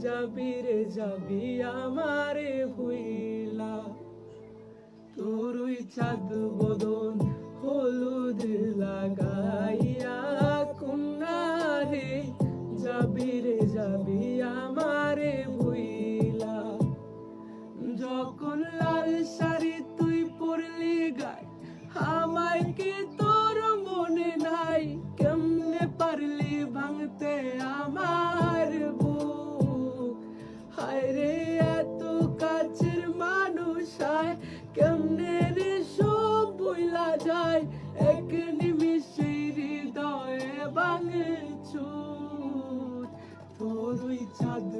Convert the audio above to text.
যাবি রে যাবি আমারে ভুইলা। তোর ওই চাঁদ বদন হলুদ লাগাইয়া কন্যা রে যাবি রে যাবি আমারে ভুইলা। যখন লাল শাড়ি তুই পরলি গায় আমায় কি তোর মনে নাই? কেমনে পারলি ভাঙতে আমার বুক? হায় রে এত কাছের মানুষ আয় কেমনে রে সব বইলা যায়? এক নিমিষে হৃদয়ে ভাঙে চুর। তোর ওই চাঁদ